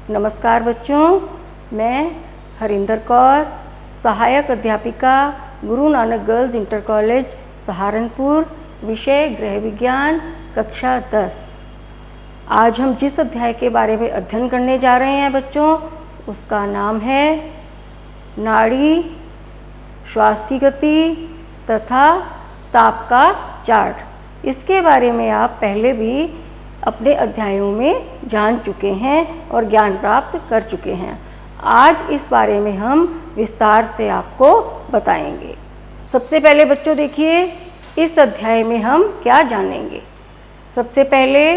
नमस्कार बच्चों, मैं हरिंदर कौर, सहायक अध्यापिका Guru Nanak girls inter college Saharanpur, विषय गृह विज्ञान, कक्षा 10। आज हम जिस अध्याय के बारे में अध्ययन करने जा रहे हैं बच्चों, उसका नाम है नाड़ी, श्वास की गति तथा ताप का चार्ट। इसके बारे में आप पहले भी अपने अध्यायों में जान चुके हैं और ज्ञान प्राप्त कर चुके हैं। आज इस बारे में हम विस्तार से आपको बताएंगे। सबसे पहले बच्चों देखिए, इस अध्याय में हम क्या जानेंगे। सबसे पहले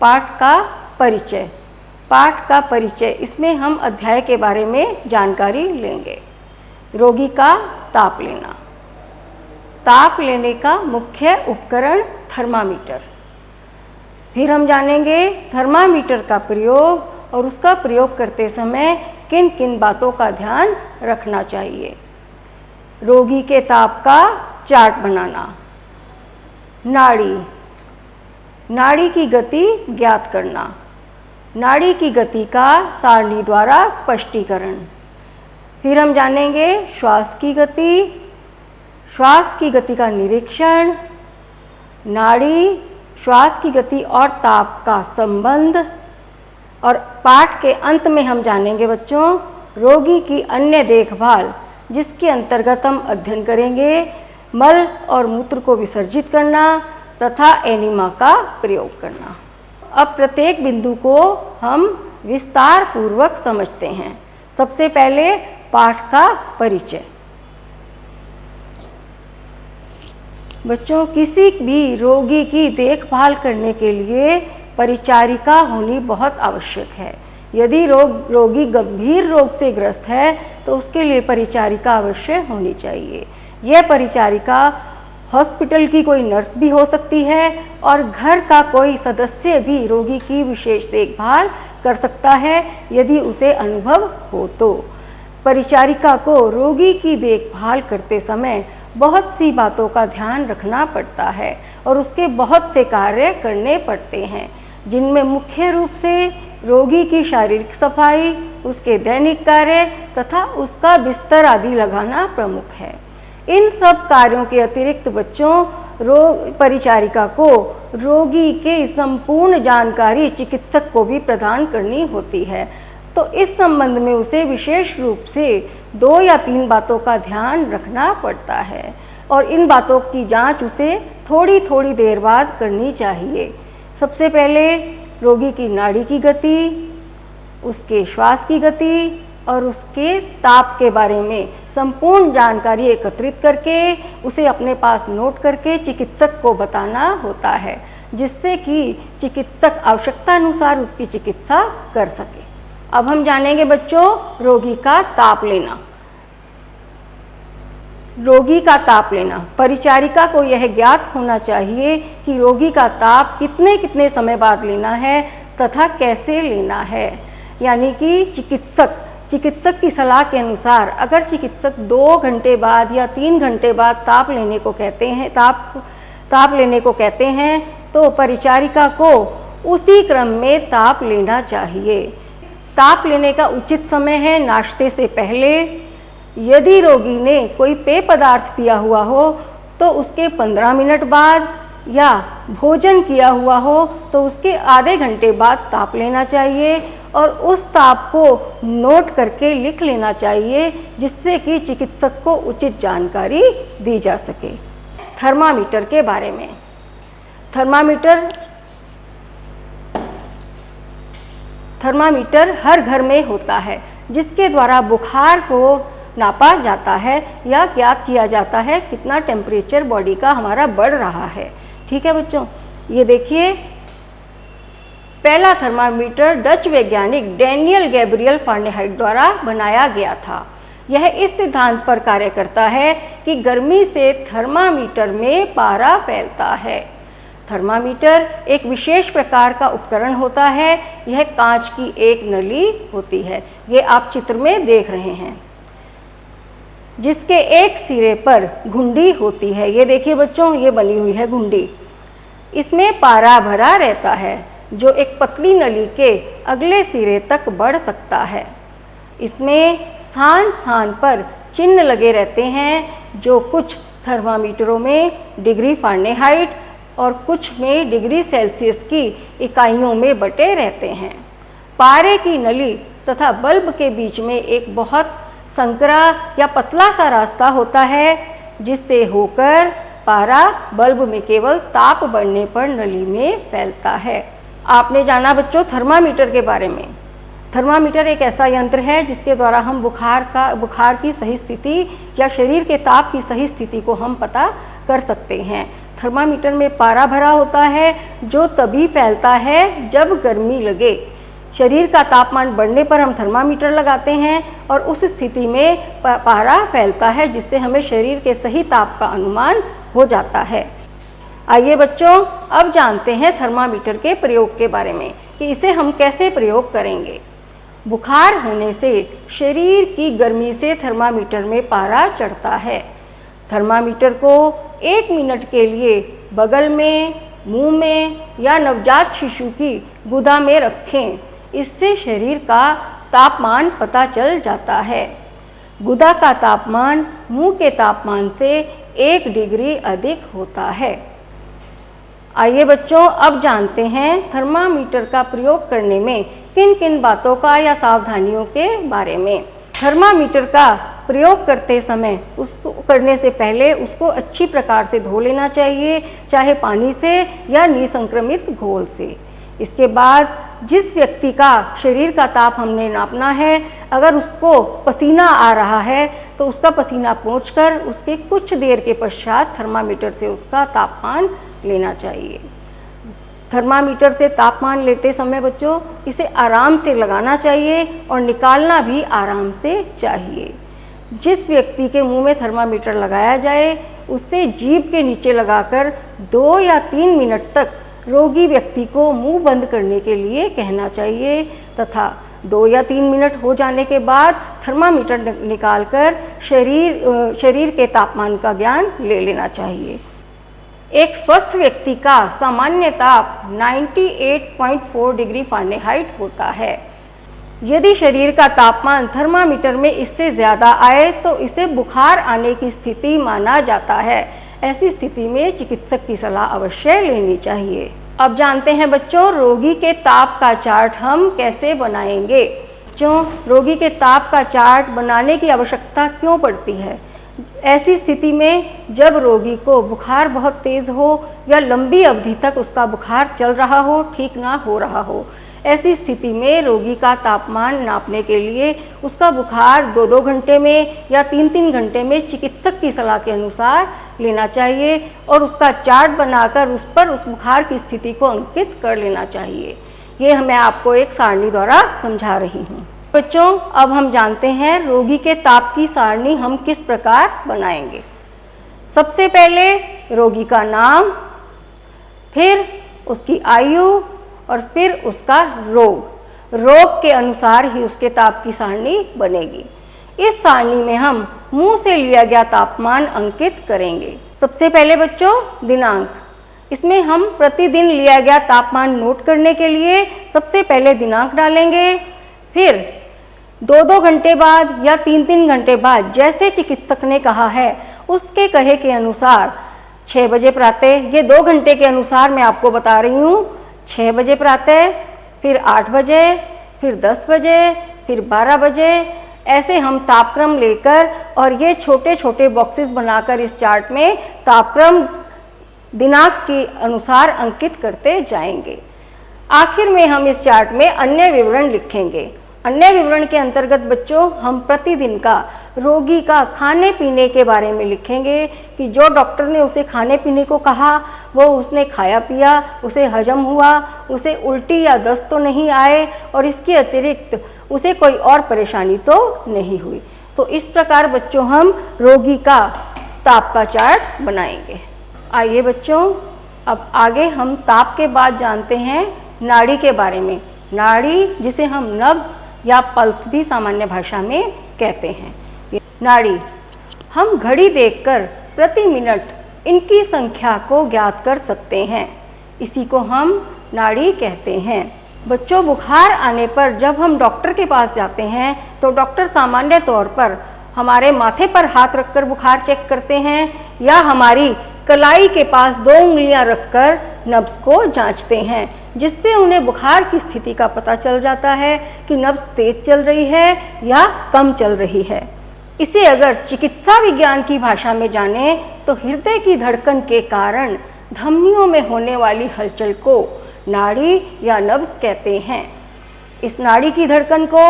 पाठ का परिचय। पाठ का परिचय, इसमें हम अध्याय के बारे में जानकारी लेंगे। रोगी का ताप लेना। ताप लेने का मुख्य उपकरण थर्मामीटर। फिर हम जानेंगे थर्मामीटर का प्रयोग और उसका प्रयोग करते समय किन किन बातों का ध्यान रखना चाहिए। रोगी के ताप का चार्ट बनाना। नाड़ी, नाड़ी की गति ज्ञात करना। नाड़ी की गति का सारणी द्वारा स्पष्टीकरण। फिर हम जानेंगे श्वास की गति, श्वास की गति का निरीक्षण, नाड़ी, श्वास की गति और ताप का संबंध। और पाठ के अंत में हम जानेंगे बच्चों रोगी की अन्य देखभाल, जिसके अंतर्गत हम अध्ययन करेंगे मल और मूत्र को विसर्जित करना तथा एनिमा का प्रयोग करना। अब प्रत्येक बिंदु को हम विस्तार पूर्वक समझते हैं। सबसे पहले पाठ का परिचय। बच्चों, किसी भी रोगी की देखभाल करने के लिए परिचारिका होनी बहुत आवश्यक है। यदि रोगी गंभीर रोग से ग्रस्त है तो उसके लिए परिचारिका अवश्य होनी चाहिए। यह परिचारिका हॉस्पिटल की कोई नर्स भी हो सकती है और घर का कोई सदस्य भी रोगी की विशेष देखभाल कर सकता है यदि उसे अनुभव हो तो। परिचारिका को रोगी की देखभाल करते समय बहुत सी बातों का ध्यान रखना पड़ता है और उसके बहुत से कार्य करने पड़ते हैं, जिनमें मुख्य रूप से रोगी की शारीरिक सफाई, उसके दैनिक कार्य तथा उसका बिस्तर आदि लगाना प्रमुख है। इन सब कार्यों के अतिरिक्त बच्चों परिचारिका को रोगी के संपूर्ण जानकारी चिकित्सक को भी प्रदान करनी होती है। तो इस संबंध में उसे विशेष रूप से 2 या 3 बातों का ध्यान रखना पड़ता है और इन बातों की जांच उसे थोड़ी थोड़ी देर बाद करनी चाहिए। सबसे पहले रोगी की नाड़ी की गति, उसके श्वास की गति और उसके ताप के बारे में संपूर्ण जानकारी एकत्रित करके उसे अपने पास नोट करके चिकित्सक को बताना होता है, जिससे कि चिकित्सक आवश्यकतानुसार उसकी चिकित्सा कर सके। अब हम जानेंगे बच्चों रोगी का ताप लेना। रोगी का ताप लेना, परिचारिका को यह ज्ञात होना चाहिए कि रोगी का ताप कितने कितने समय बाद लेना है तथा कैसे लेना है। यानी कि चिकित्सक की सलाह के अनुसार अगर चिकित्सक 2 घंटे बाद या 3 घंटे बाद ताप लेने को कहते हैं तो परिचारिका को उसी क्रम में ताप लेना चाहिए। ताप लेने का उचित समय है नाश्ते से पहले। यदि रोगी ने कोई पेय पदार्थ पिया हुआ हो तो उसके 15 मिनट बाद या भोजन किया हुआ हो तो उसके आधे घंटे बाद ताप लेना चाहिए और उस ताप को नोट करके लिख लेना चाहिए, जिससे कि चिकित्सक को उचित जानकारी दी जा सके। थर्मामीटर के बारे में। थर्मामीटर हर घर में होता है, जिसके द्वारा बुखार को नापा जाता है या ज्ञात किया जाता है कितना टेम्परेचर बॉडी का हमारा बढ़ रहा है। ठीक है बच्चों, ये देखिए पहला थर्मामीटर डच वैज्ञानिक डैनियल गैब्रियल फारेनहाइट द्वारा बनाया गया था। यह इस सिद्धांत पर कार्य करता है कि गर्मी से थर्मामीटर में पारा फैलता है। थर्मामीटर एक विशेष प्रकार का उपकरण होता है। यह कांच की एक नली होती है, ये आप चित्र में देख रहे हैं, जिसके एक सिरे पर घुंडी होती है। ये देखिए बच्चों, ये बनी हुई है घुंडी। इसमें पारा भरा रहता है। जो एक पतली नली के अगले सिरे तक बढ़ सकता है। इसमें स्थान स्थान पर चिन्ह लगे रहते हैं जो कुछ थर्मामीटरों में डिग्री फ़ारेनहाइट और कुछ में डिग्री सेल्सियस की इकाइयों में बटे रहते हैं। पारे की नली तथा बल्ब के बीच में एक बहुत संकरा या पतला सा रास्ता होता है जिससे होकर पारा बल्ब में केवल ताप बढ़ने पर नली में फैलता है। आपने जाना बच्चों थर्मामीटर के बारे में। थर्मामीटर एक ऐसा यंत्र है जिसके द्वारा हम बुखार की सही स्थिति या शरीर के ताप की सही स्थिति को हम पता कर सकते हैं। थर्मामीटर में पारा भरा होता है जो तभी फैलता है जब गर्मी लगे। शरीर का तापमान बढ़ने पर हम थर्मामीटर लगाते हैं और उस स्थिति में पारा फैलता है जिससे हमें शरीर के सही ताप का अनुमान हो जाता है। आइए बच्चों अब जानते हैं थर्मामीटर के प्रयोग के बारे में कि इसे हम कैसे प्रयोग करेंगे। बुखार होने से शरीर की गर्मी से थर्मामीटर में पारा चढ़ता है। थर्मामीटर को 1 मिनट के लिए बगल में, मुंह में या नवजात शिशु की गुदा में रखें। इससे शरीर का तापमान पता चल जाता है। गुदा का तापमान मुंह के तापमान से 1 डिग्री अधिक होता है। आइए बच्चों अब जानते हैं थर्मामीटर का प्रयोग करने में किन किन बातों का या सावधानियों के बारे में। थर्मामीटर का प्रयोग करते समय उसको करने से पहले उसको अच्छी प्रकार से धो लेना चाहिए, चाहे पानी से या निसंक्रमित घोल से। इसके बाद जिस व्यक्ति का शरीर का ताप हमने नापना है, अगर उसको पसीना आ रहा है तो उसका पसीना पोंछकर उसके कुछ देर के पश्चात थर्मामीटर से उसका तापमान लेना चाहिए। थर्मामीटर से तापमान लेते समय बच्चों इसे आराम से लगाना चाहिए और निकालना भी आराम से चाहिए। जिस व्यक्ति के मुंह में थर्मामीटर लगाया जाए उससे जीभ के नीचे लगाकर 2 या 3 मिनट तक रोगी व्यक्ति को मुंह बंद करने के लिए कहना चाहिए तथा 2 या 3 मिनट हो जाने के बाद थर्मामीटर निकालकर शरीर के तापमान का ज्ञान ले लेना चाहिए। एक स्वस्थ व्यक्ति का सामान्य ताप 98.4 डिग्री फ़ारेनहाइट होता है। यदि शरीर का तापमान थर्मामीटर में इससे ज़्यादा आए तो इसे बुखार आने की स्थिति माना जाता है। ऐसी स्थिति में चिकित्सक की सलाह अवश्य लेनी चाहिए। अब जानते हैं बच्चों रोगी के ताप का चार्ट हम कैसे बनाएंगे। बच्चों रोगी के ताप का चार्ट बनाने की आवश्यकता क्यों पड़ती है? ऐसी स्थिति में जब रोगी को बुखार बहुत तेज़ हो या लंबी अवधि तक उसका बुखार चल रहा हो, ठीक ना हो रहा हो, ऐसी स्थिति में रोगी का तापमान नापने के लिए उसका बुखार 2-2 घंटे में या 3-3 घंटे में चिकित्सक की सलाह के अनुसार लेना चाहिए और उसका चार्ट बनाकर उस पर उस बुखार की स्थिति को अंकित कर लेना चाहिए। ये मैं आपको एक सारणी द्वारा समझा रही हूँ। बच्चों अब हम जानते हैं रोगी के ताप की सारणी हम किस प्रकार बनाएंगे। सबसे पहले रोगी का नाम, फिर उसकी आयु और फिर उसका रोग के अनुसार ही उसके ताप की सारणी बनेगी। इस सारणी में हम मुंह से लिया गया तापमान अंकित करेंगे। सबसे पहले बच्चों दिनांक, इसमें हम प्रतिदिन लिया गया तापमान नोट करने के लिए सबसे पहले दिनांक डालेंगे। फिर 2-2 घंटे बाद या 3-3 घंटे बाद जैसे चिकित्सक ने कहा है उसके कहे के अनुसार 6 बजे प्रातः, ये 2 घंटे के अनुसार मैं आपको बता रही हूँ, 6 बजे प्रातः, फिर 8 बजे, फिर 10 बजे, फिर 12 बजे, ऐसे हम तापक्रम लेकर और ये छोटे छोटे बॉक्सेस बनाकर इस चार्ट में तापक्रम दिनांक के अनुसार अंकित करते जाएंगे। आखिर में हम इस चार्ट में अन्य विवरण लिखेंगे। अन्य विवरण के अंतर्गत बच्चों हम प्रतिदिन का रोगी का खाने पीने के बारे में लिखेंगे कि जो डॉक्टर ने उसे खाने पीने को कहा वो उसने खाया पिया, उसे हजम हुआ, उसे उल्टी या दस्त तो नहीं आए और इसके अतिरिक्त उसे कोई और परेशानी तो नहीं हुई। तो इस प्रकार बच्चों हम रोगी का ताप का चार्ट बनाएंगे। आइए बच्चों अब आगे हम ताप के बाद जानते हैं नाड़ी के बारे में। नाड़ी जिसे हम नब्ज या पल्स भी सामान्य भाषा में कहते हैं। नाड़ी हम घड़ी देखकर प्रति मिनट इनकी संख्या को ज्ञात कर सकते हैं। इसी को हम नाड़ी कहते हैं। बच्चों, बुखार आने पर जब हम डॉक्टर के पास जाते हैं तो डॉक्टर सामान्य तौर पर हमारे माथे पर हाथ रखकर बुखार चेक करते हैं या हमारी कलाई के पास 2 उंगलियां रखकर नब्ज को जांचते हैं, जिससे उन्हें बुखार की स्थिति का पता चल जाता है कि नब्ज तेज चल रही है या कम चल रही है। इसे अगर चिकित्सा विज्ञान की भाषा में जाने तो हृदय की धड़कन के कारण धमनियों में होने वाली हलचल को नाड़ी या नब्ज कहते हैं। इस नाड़ी की धड़कन को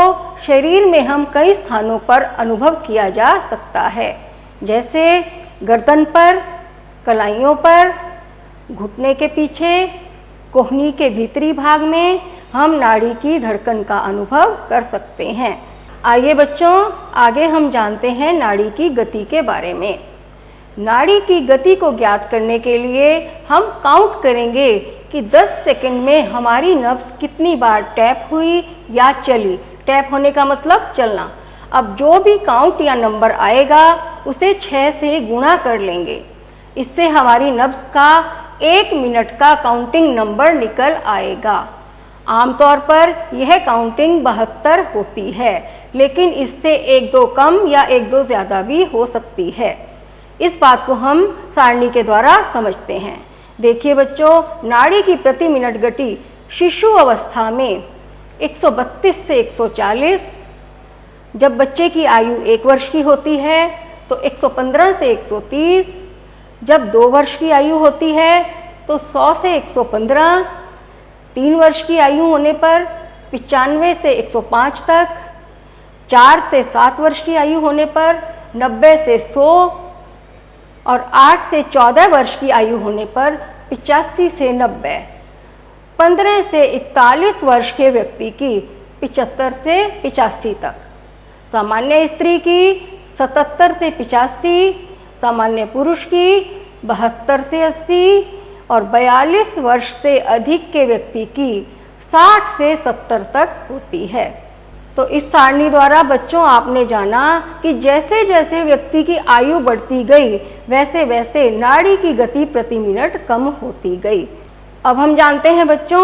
शरीर में हम कई स्थानों पर अनुभव किया जा सकता है, जैसे गर्दन पर, कलाइयों पर, घुटने के पीछे, कोहनी के भीतरी भाग में हम नाड़ी की धड़कन का अनुभव कर सकते हैं। आइए बच्चों, आगे हम जानते हैं नाड़ी की गति के बारे में। नाड़ी की गति को ज्ञात करने के लिए हम काउंट करेंगे कि 10 सेकंड में हमारी नब्ज कितनी बार टैप हुई या चली। टैप होने का मतलब चलना। अब जो भी काउंट या नंबर आएगा उसे 6 से गुणा कर लेंगे। इससे हमारी नब्ज का 1 मिनट का काउंटिंग नंबर निकल आएगा। आमतौर पर यह काउंटिंग 72 होती है, लेकिन इससे 1-2 कम या 1-2 ज़्यादा भी हो सकती है। इस बात को हम सारणी के द्वारा समझते हैं। देखिए बच्चों, नाड़ी की प्रति मिनट गति शिशु अवस्था में 132 से 140, जब बच्चे की आयु 1 वर्ष की होती है तो 115 से 130, जब 2 वर्ष की आयु होती है तो 100 से 115, 3 वर्ष की आयु होने पर 95 से 105 तक, 4 से 7 वर्ष की आयु होने पर 90 से 100 और 8 से 14 वर्ष की आयु होने पर 85 से 90, 15 से 41 वर्ष के व्यक्ति की 75 से 85 तक, सामान्य स्त्री की 77 से 85, सामान्य पुरुष की 72 से 80 और 42 वर्ष से अधिक के व्यक्ति की 60 से 70 तक होती है। तो इस सारणी द्वारा बच्चों आपने जाना कि जैसे जैसे व्यक्ति की आयु बढ़ती गई वैसे वैसे नाड़ी की गति प्रति मिनट कम होती गई। अब हम जानते हैं बच्चों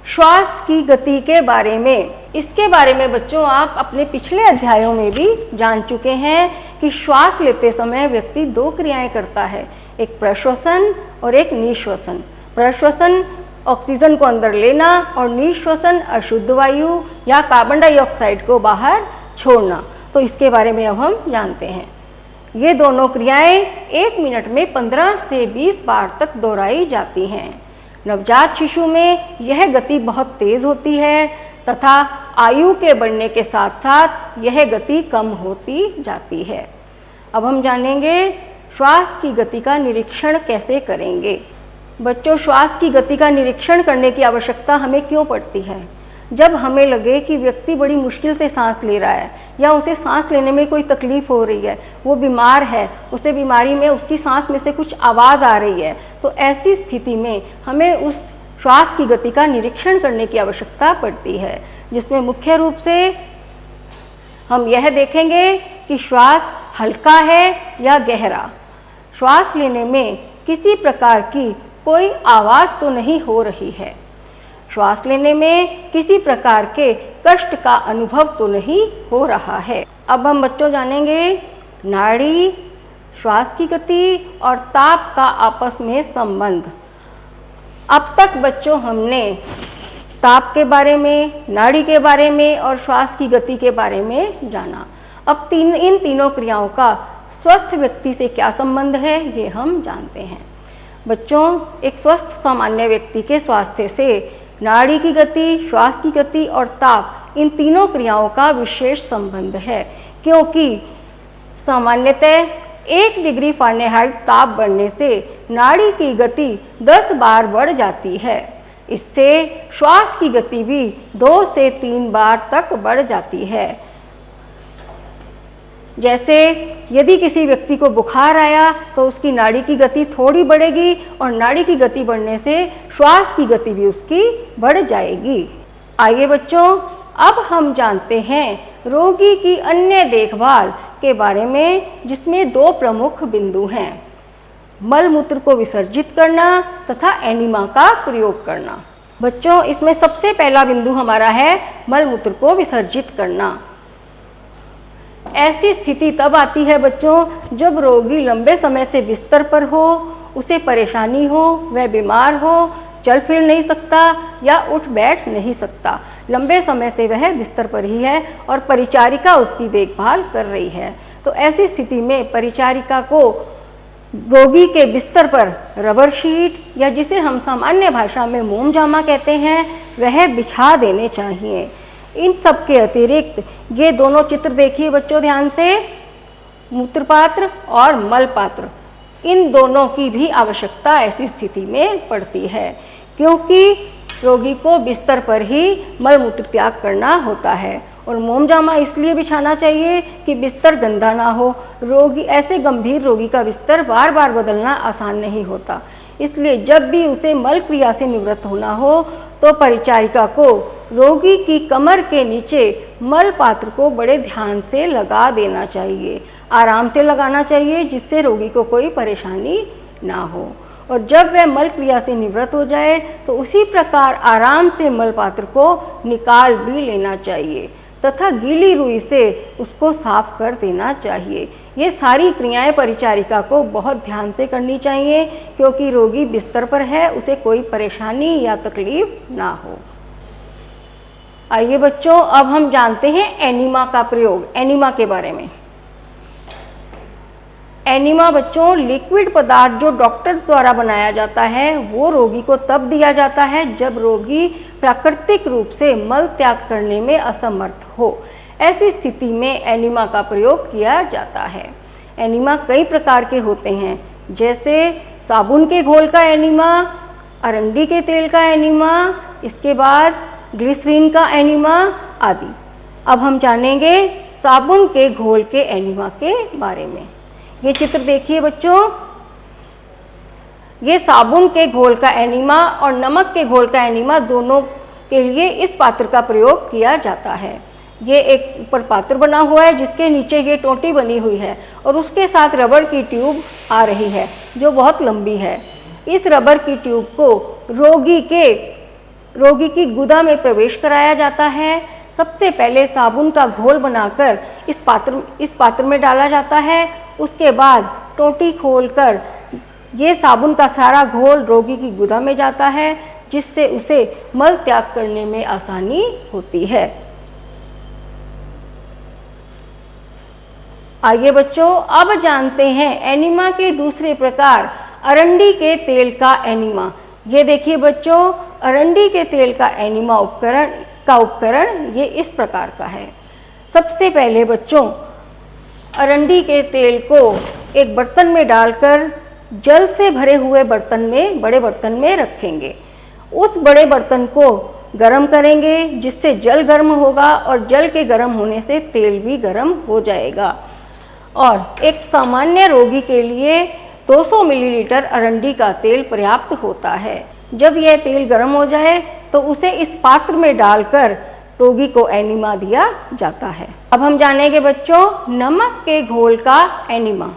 श्वास की गति के बारे में। इसके बारे में बच्चों आप अपने पिछले अध्यायों में भी जान चुके हैं कि श्वास लेते समय व्यक्ति 2 क्रियाएं करता है, एक प्रश्वसन और एक निश्वसन। प्रश्वसन ऑक्सीजन को अंदर लेना और निश्वसन अशुद्ध वायु या कार्बन डाइऑक्साइड को बाहर छोड़ना। तो इसके बारे में अब हम जानते हैं। ये दोनों क्रियाएं 1 मिनट में 15 से 20 बार तक दोहराई जाती हैं। नवजात शिशु में यह गति बहुत तेज होती है तथा आयु के बढ़ने के साथ साथ यह गति कम होती जाती है। अब हम जानेंगे श्वास की गति का निरीक्षण कैसे करेंगे। बच्चों, श्वास की गति का निरीक्षण करने की आवश्यकता हमें क्यों पड़ती है? जब हमें लगे कि व्यक्ति बड़ी मुश्किल से सांस ले रहा है या उसे सांस लेने में कोई तकलीफ हो रही है, वो बीमार है, उसे बीमारी में उसकी सांस में से कुछ आवाज़ आ रही है, तो ऐसी स्थिति में हमें उस श्वास की गति का निरीक्षण करने की आवश्यकता पड़ती है, जिसमें मुख्य रूप से हम यह देखेंगे कि श्वास हल्का है या गहरा, श्वास लेने में किसी प्रकार की कोई आवाज़ तो नहीं हो रही है, श्वास लेने में किसी प्रकार के कष्ट का अनुभव तो नहीं हो रहा है। अब हम बच्चों जानेंगे नाड़ी, श्वास की गति और ताप का आपस में संबंध। अब तक बच्चों हमने ताप के बारे में, नाड़ी के बारे में और श्वास की गति के बारे में जाना। अब इन तीनों क्रियाओं का स्वस्थ व्यक्ति से क्या संबंध है ये हम जानते हैं। बच्चों, एक स्वस्थ सामान्य व्यक्ति के स्वास्थ्य से नाड़ी की गति, श्वास की गति और ताप, इन तीनों क्रियाओं का विशेष संबंध है, क्योंकि सामान्यतः 1 डिग्री फ़ारेनहाइट ताप बढ़ने से नाड़ी की गति 10 बार बढ़ जाती है। इससे श्वास की गति भी 2 से 3 बार तक बढ़ जाती है। जैसे यदि किसी व्यक्ति को बुखार आया तो उसकी नाड़ी की गति थोड़ी बढ़ेगी और नाड़ी की गति बढ़ने से श्वास की गति भी उसकी बढ़ जाएगी। आइए बच्चों, अब हम जानते हैं रोगी की अन्य देखभाल के बारे में, जिसमें 2 प्रमुख बिंदु हैं, मल मूत्र को विसर्जित करना तथा एनिमा का प्रयोग करना। बच्चों, इसमें सबसे पहला बिंदु हमारा है मल मूत्र को विसर्जित करना। ऐसी स्थिति तब आती है बच्चों जब रोगी लंबे समय से बिस्तर पर हो, उसे परेशानी हो, वह बीमार हो, चल फिर नहीं सकता या उठ बैठ नहीं सकता। लंबे समय से वह बिस्तर पर ही है और परिचारिका उसकी देखभाल कर रही है। तो ऐसी स्थिति में परिचारिका को रोगी के बिस्तर पर रबर शीट या जिसे हम सामान्य भाषा में मोमजामा कहते हैं वह बिछा देने चाहिए। इन सब के अतिरिक्त ये दोनों चित्र देखिए बच्चों ध्यान से, मूत्रपात्र और मलपात्र, इन दोनों की भी आवश्यकता ऐसी स्थिति में पड़ती है क्योंकि रोगी को बिस्तर पर ही मल मूत्र त्याग करना होता है। और मोमजामा इसलिए बिछाना चाहिए कि बिस्तर गंदा ना हो। रोगी, ऐसे गंभीर रोगी का बिस्तर बार बार बदलना आसान नहीं होता, इसलिए जब भी उसे मल क्रिया से निवृत्त होना हो तो परिचारिका को रोगी की कमर के नीचे मल पात्र को बड़े ध्यान से लगा देना चाहिए, आराम से लगाना चाहिए जिससे रोगी को कोई परेशानी ना हो। और जब वह मल क्रिया से निवृत्त हो जाए तो उसी प्रकार आराम से मल पात्र को निकाल भी लेना चाहिए तथा गीली रुई से उसको साफ कर देना चाहिए। ये सारी क्रियाएं परिचारिका को बहुत ध्यान से करनी चाहिए क्योंकि रोगी बिस्तर पर है, उसे कोई परेशानी या तकलीफ ना हो। आइए बच्चों, अब हम जानते हैं एनीमा का प्रयोग, एनीमा के बारे में। एनीमा बच्चों लिक्विड पदार्थ जो डॉक्टर्स द्वारा बनाया जाता है वो रोगी को तब दिया जाता है जब रोगी प्राकृतिक रूप से मल त्याग करने में असमर्थ हो। ऐसी स्थिति में एनीमा का प्रयोग किया जाता है। एनीमा कई प्रकार के होते हैं जैसे साबुन के घोल का एनीमा, अरंडी के तेल का एनीमा, इसके बाद ग्लिसरीन का एनीमा आदि। अब हम जानेंगे साबुन के घोल के एनीमा के बारे में। ये चित्र देखिए बच्चों, ये साबुन के घोल का एनीमा और नमक के घोल का एनीमा दोनों के लिए इस पात्र का प्रयोग किया जाता है। ये एक ऊपर पात्र बना हुआ है जिसके नीचे ये टोंटी बनी हुई है और उसके साथ रबर की ट्यूब आ रही है जो बहुत लंबी है। इस रबर की ट्यूब को रोगी की गुदा में प्रवेश कराया जाता है। सबसे पहले साबुन का घोल बनाकर इस पात्र में डाला जाता है। उसके बाद टोंटी खोलकर ये साबुन का सारा घोल रोगी की गुदा में जाता है जिससे उसे मल त्याग करने में आसानी होती है। आइए बच्चों, अब जानते हैं एनीमा के दूसरे प्रकार अरंडी के तेल का एनीमा। ये देखिए बच्चों, अरंडी के तेल का एनीमा उपकरण ये इस प्रकार का है। सबसे पहले बच्चों अरंडी के तेल को एक बर्तन में डालकर जल से भरे हुए बड़े बर्तन में रखेंगे। उस बड़े बर्तन को गर्म करेंगे जिससे जल गर्म होगा और जल के गर्म होने से तेल भी गर्म हो जाएगा। और एक सामान्य रोगी के लिए 200 मिलीलीटर अरंडी का तेल पर्याप्त होता है। जब यह तेल गर्म हो जाए तो उसे इस पात्र में डालकर रोगी को एनीमा दिया जाता है। अब हम जानेंगे बच्चों नमक के घोल का एनीमा।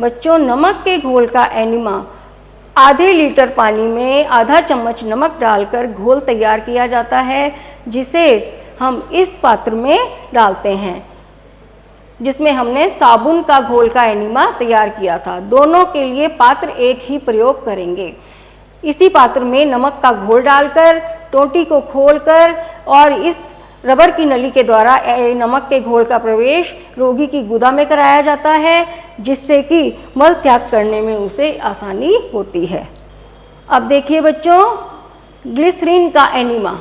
बच्चों नमक के घोल का एनीमा आधे लीटर पानी में आधा चम्मच नमक डालकर घोल तैयार किया जाता है जिसे हम इस पात्र में डालते हैं जिसमें हमने साबुन का घोल का एनीमा तैयार किया था। दोनों के लिए पात्र एक ही प्रयोग करेंगे। इसी पात्र में नमक का घोल डालकर टोंटी को खोलकर और इस रबर की नली के द्वारा नमक के घोल का प्रवेश रोगी की गुदा में कराया जाता है जिससे कि मल त्याग करने में उसे आसानी होती है। अब देखिए बच्चों ग्लिसरीन का एनीमा।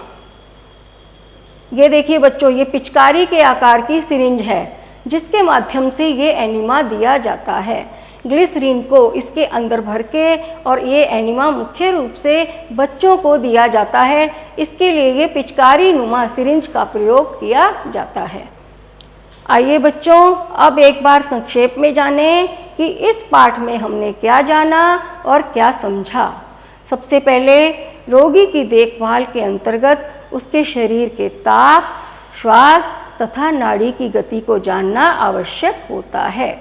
ये देखिए बच्चों, ये पिचकारी के आकार की सिरिंज है जिसके माध्यम से ये एनीमा दिया जाता है। ग्लिसरीन को इसके अंदर भर के और ये एनीमा मुख्य रूप से बच्चों को दिया जाता है। इसके लिए ये पिचकारी नुमा सिरिंज का प्रयोग किया जाता है। आइए बच्चों, अब एक बार संक्षेप में जानें कि इस पाठ में हमने क्या जाना और क्या समझा। सबसे पहले रोगी की देखभाल के अंतर्गत उसके शरीर के ताप, श्वास तथा नाड़ी की गति को जानना आवश्यक होता है।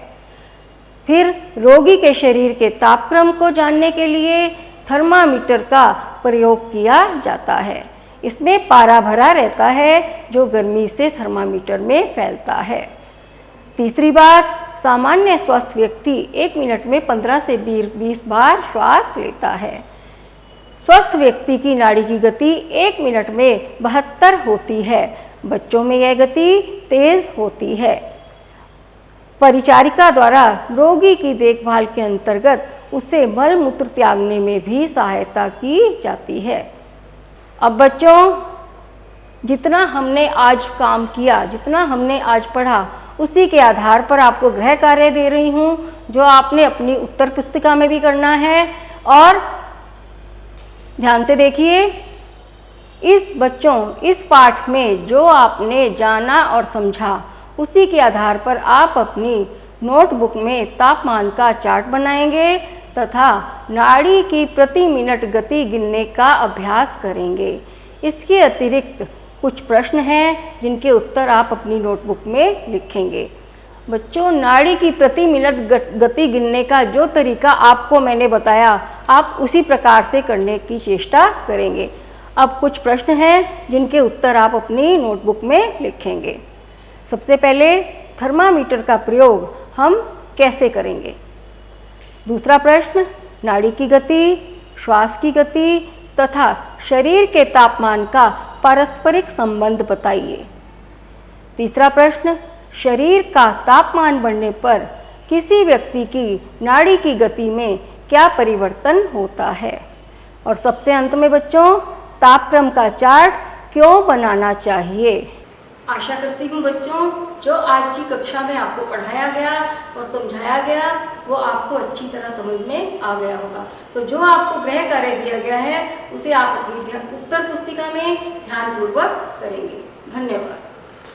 फिर रोगी के शरीर के तापक्रम को जानने के लिए थर्मामीटर का प्रयोग किया जाता है। इसमें पारा भरा रहता है जो गर्मी से थर्मामीटर में फैलता है। तीसरी बात, सामान्य स्वस्थ व्यक्ति 1 मिनट में 15 से 20 बार श्वास लेता है। स्वस्थ व्यक्ति की नाड़ी की गति 1 मिनट में 72 होती है। बच्चों में यह गति तेज होती है। परिचारिका द्वारा रोगी की देखभाल के अंतर्गत उसे मल मूत्र त्यागने में भी सहायता की जाती है। अब बच्चों, जितना हमने आज काम किया, जितना हमने आज पढ़ा, उसी के आधार पर आपको गृह कार्य दे रही हूँ, जो आपने अपनी उत्तर पुस्तिका में भी करना है। और ध्यान से देखिए, इस पाठ में जो आपने जाना और समझा, उसी के आधार पर आप अपनी नोटबुक में तापमान का चार्ट बनाएंगे तथा नाड़ी की प्रति मिनट गति गिनने का अभ्यास करेंगे। इसके अतिरिक्त कुछ प्रश्न हैं जिनके उत्तर आप अपनी नोटबुक में लिखेंगे। बच्चों, नाड़ी की प्रति मिनट गति गिनने का जो तरीका आपको मैंने बताया, आप उसी प्रकार से करने की चेष्टा करेंगे। अब कुछ प्रश्न हैं जिनके उत्तर आप अपनी नोटबुक में लिखेंगे। सबसे पहले, थर्मामीटर का प्रयोग हम कैसे करेंगे? दूसरा प्रश्न, नाड़ी की गति, श्वास की गति तथा शरीर के तापमान का पारस्परिक संबंध बताइए। तीसरा प्रश्न, शरीर का तापमान बढ़ने पर किसी व्यक्ति की नाड़ी की गति में क्या परिवर्तन होता है? और सबसे अंत में बच्चों, तापक्रम का चार्ट क्यों बनाना चाहिए? आशा करती हूँ बच्चों, जो आज की कक्षा में आपको पढ़ाया गया और समझाया गया वो आपको अच्छी तरह समझ में आ गया होगा। तो जो आपको गृह कार्य दिया गया है उसे आप अपनी उत्तर पुस्तिका में ध्यानपूर्वक करेंगे। धन्यवाद।